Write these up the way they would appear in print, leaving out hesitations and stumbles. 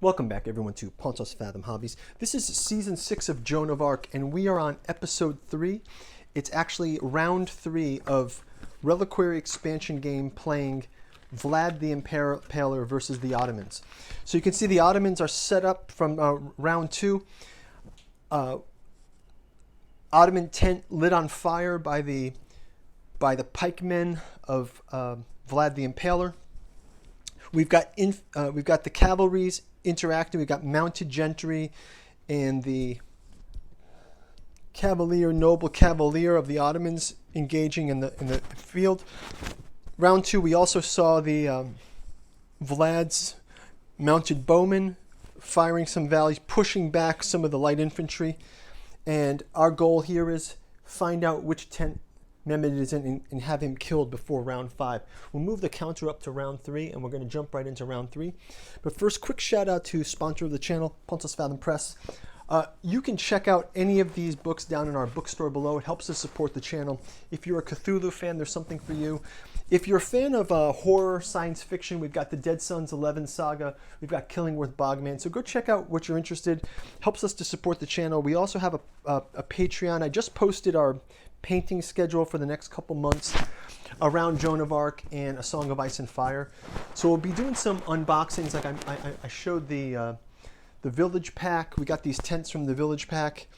Welcome back, everyone, to Pontos Fathom Hobbies. This is Season 6 of Joan of Arc, and we are on Episode 3. It's actually Round 3 of Reliquary expansion game playing Vlad the Impaler versus the Ottomans. So you can see the Ottomans are set up from Round 2. Ottoman tent lit on fire by the pikemen of Vlad the Impaler. We've got the cavalries interacting. We've got mounted gentry and the noble cavalier of the Ottomans engaging in the field. Round 2, we also saw the Vlad's mounted bowmen firing some volleys, pushing back some of the light infantry. And our goal here is find out which tent Mehmed is in and have him killed before round 5. We'll move the counter up to round 3, and we're going to jump right into round 3. But first, quick shout out to sponsor of the channel, Pontos Fathom Press. You can check out any of these books down in our bookstore below. It helps us support the channel. If you're a Cthulhu fan, there's something for you. If you're a fan of horror, science fiction, we've got the Dead Sons 11 saga. We've got Killingworth Bogman. So go check out what you're interested. Helps us to support the channel. We also have a Patreon. I just posted our painting schedule for the next couple months around Joan of Arc and A Song of Ice and Fire. So we'll be doing some unboxings. Like I showed the Village Pack. We got these tents from the Village Pack.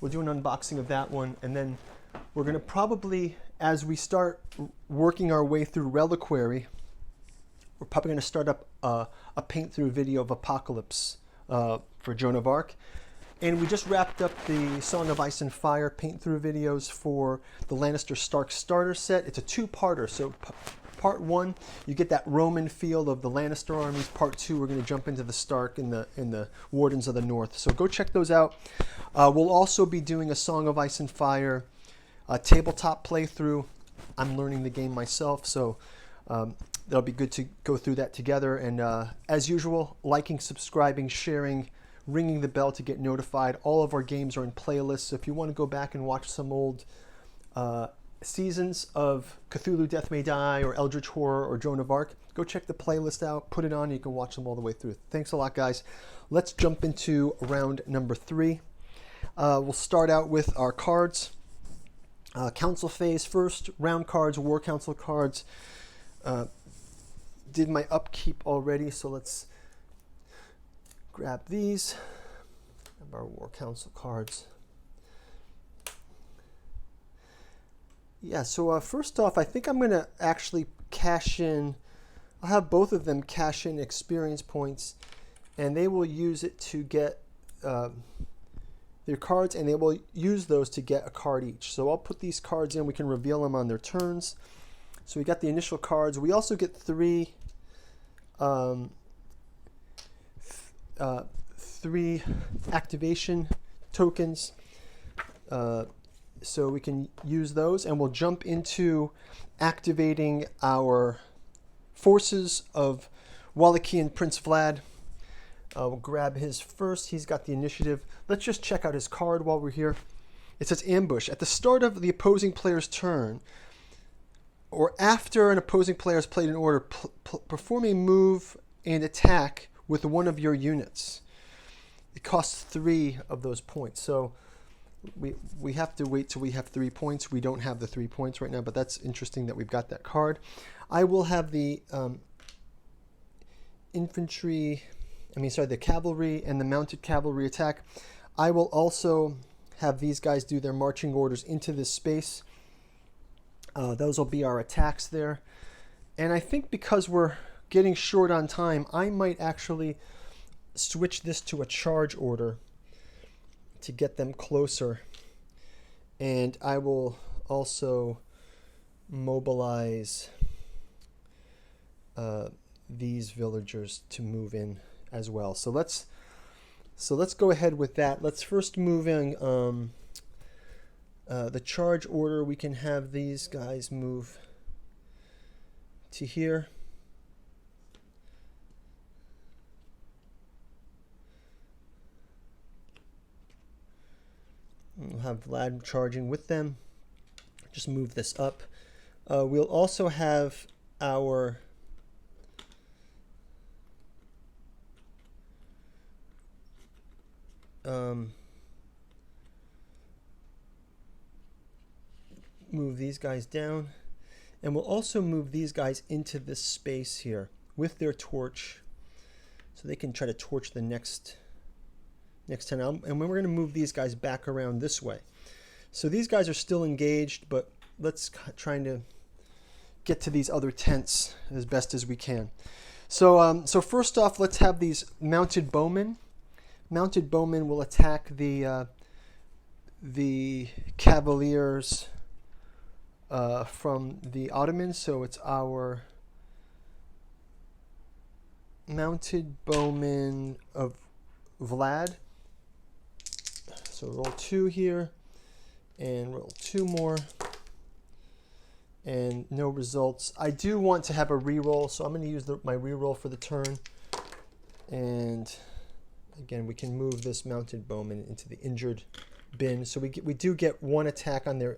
We'll do an unboxing of that one, and then we're going to probably, as we start working our way through Reliquary, we're probably going to start up a paint through video of Apocalypse for Joan of Arc. And we just wrapped up the Song of Ice and Fire paint through videos for the Lannister Stark starter set. It's a two-parter. So part 1, you get that Roman feel of the Lannister armies. Part 2, we're going to jump into the Stark and the Wardens of the North. So go check those out. We'll also be doing a Song of Ice and Fire tabletop playthrough. I'm learning the game myself, so that'll be good to go through that together. And as usual, liking, subscribing, sharing, ringing the bell to get notified. All of our games are in playlists, so if you want to go back and watch some old seasons of Cthulhu Death May Die or Eldritch Horror or Joan of Arc, go check the playlist out, put it on, and you can watch them all the way through. Thanks a lot, guys. Let's jump into round number 3. We'll start out with our cards. Council phase first, round cards, War Council cards. Did my upkeep already, so let's grab these. Grab our War Council cards. Yeah, so first off, I think I'm going to actually cash in. I'll have both of them cash in experience points, and they will use it to get their cards, and they will use those to get a card each. So I'll put these cards in. We can reveal them on their turns. So we got the initial cards. We also get 3 activation tokens. So we can use those, and we'll jump into activating our forces of Wallachian Prince Vlad. We'll grab his first. He's got the initiative. Let's just check out his card while we're here. It says ambush. At the start of the opposing player's turn, or after an opposing player has played an order, perform a move and attack with one of your units. It costs 3 of those points. So we have to wait till we have 3 points. We don't have the 3 points right now, but that's interesting that we've got that card. I will have the the cavalry and the mounted cavalry attack. I will also have these guys do their marching orders into this space. Those will be our attacks there. And I think because we're getting short on time, I might actually switch this to a charge order to get them closer. And I will also mobilize these villagers to move in as well. So let's go ahead with that. Let's first move in the charge order. We can have these guys move to here. We'll have Vlad charging with them. Just move this up. We'll also have our move these guys down, and we'll also move these guys into this space here with their torch, so they can try to torch the next 10 out. And we're going to move these guys back around this way. So these guys are still engaged, but let's try to get to these other tents as best as we can. So first off, let's have these mounted bowmen. Mounted bowmen will attack the cavaliers from the Ottomans. So it's our mounted bowmen of Vlad. So roll 2 here, and roll 2 more, and no results. I do want to have a reroll, so I'm going to use my reroll for the turn. And again, we can move this mounted bowman into the injured bin. So we do get 1 attack on their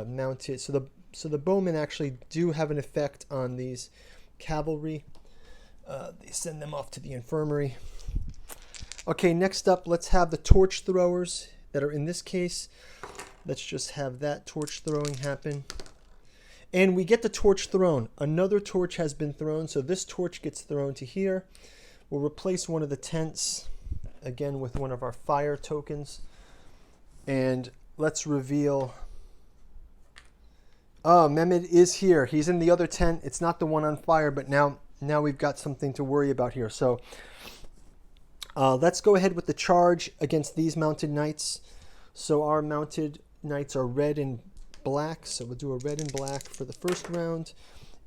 mounted. So the bowmen actually do have an effect on these cavalry. They send them off to the infirmary. Okay, next up, let's have the torch throwers that are in this case. Let's just have that torch throwing happen. And we get the torch thrown. Another torch has been thrown, so this torch gets thrown to here. We'll replace one of the tents, again, with one of our fire tokens. And let's reveal... Oh, Mehmed is here. He's in the other tent. It's not the one on fire, but now we've got something to worry about here. So let's go ahead with the charge against these mounted knights. So our mounted knights are red and black. So we'll do a red and black for the first round.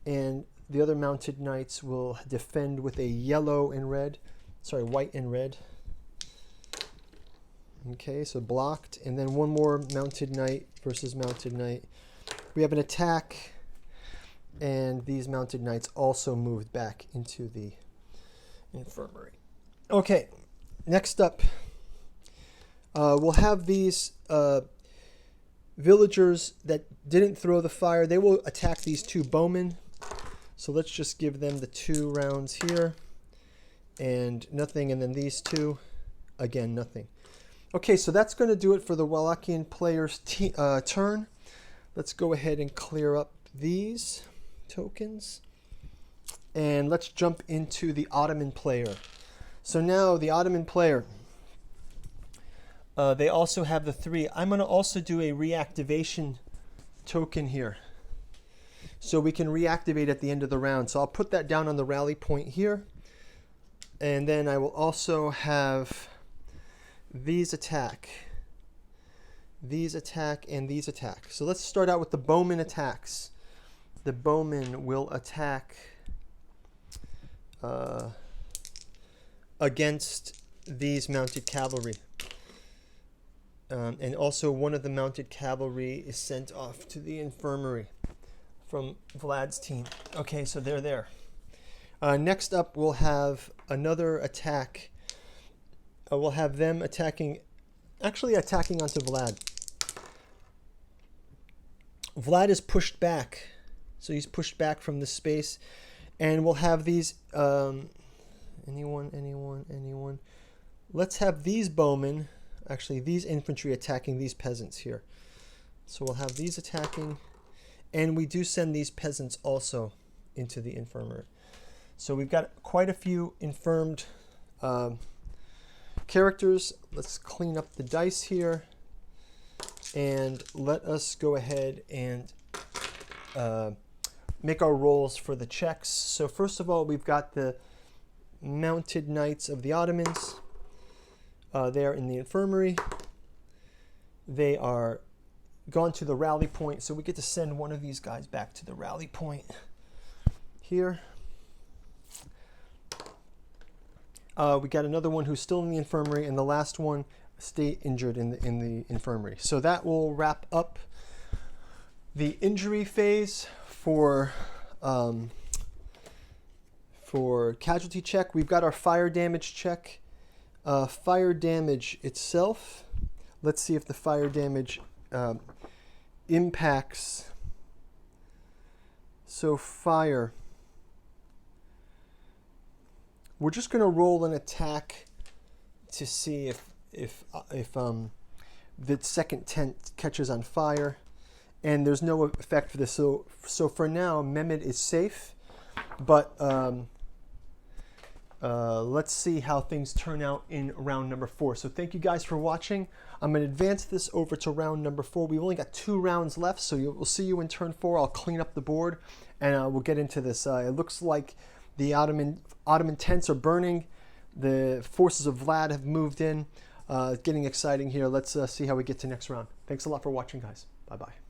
And the other mounted knights will defend with a yellow and red. Sorry, white and red. Okay, so blocked. And then one more mounted knight versus mounted knight. We have an attack. And these mounted knights also moved back into the infirmary. Okay, next up, we'll have these villagers that didn't throw the fire. They will attack these 2 bowmen. So let's just give them the 2 rounds here. And nothing, and then these 2. Again, nothing. Okay, so that's going to do it for the Wallachian player's turn. Let's go ahead and clear up these tokens, and let's jump into the Ottoman player. So now the Ottoman player, they also have the 3. I'm going to also do a reactivation token here, so we can reactivate at the end of the round. So I'll put that down on the rally point here, and then I will also have these attack, and these attack. So let's start out with the bowman attacks. The bowman will attack against these mounted cavalry. And also one of the mounted cavalry is sent off to the infirmary from Vlad's team. Okay, so they're there. Next up, we'll have another attack. We'll have them attacking onto Vlad. Vlad is pushed back. So he's pushed back from the space. And we'll have these... anyone. Let's have these bowmen, actually these infantry attacking these peasants here. So we'll have these attacking. And we do send these peasants also into the infirmary. So we've got quite a few infirmed characters. Let's clean up the dice here. And let us go ahead and make our rolls for the checks. So first of all, we've got the mounted knights of the Ottomans. They are in the infirmary. They are gone to the rally point, so we get to send one of these guys back to the rally point here. We got another one who's still in the infirmary, and the last one stay injured in the infirmary. So that will wrap up the injury phase for casualty check. We've got our fire damage check. Fire damage itself. Let's see if the fire damage impacts. So fire. We're just going to roll an attack to see if the second tent catches on fire, and there's no effect for this. So for now, Mehmet is safe, but let's see how things turn out in round number 4. So thank you guys for watching. I'm going to advance this over to round number 4. We've only got 2 rounds left, so we'll see you in turn 4. I'll clean up the board, and we'll get into this. It looks like the Ottoman tents are burning. The forces of Vlad have moved in. Getting exciting here. Let's see how we get to next round. Thanks a lot for watching, guys. Bye-bye.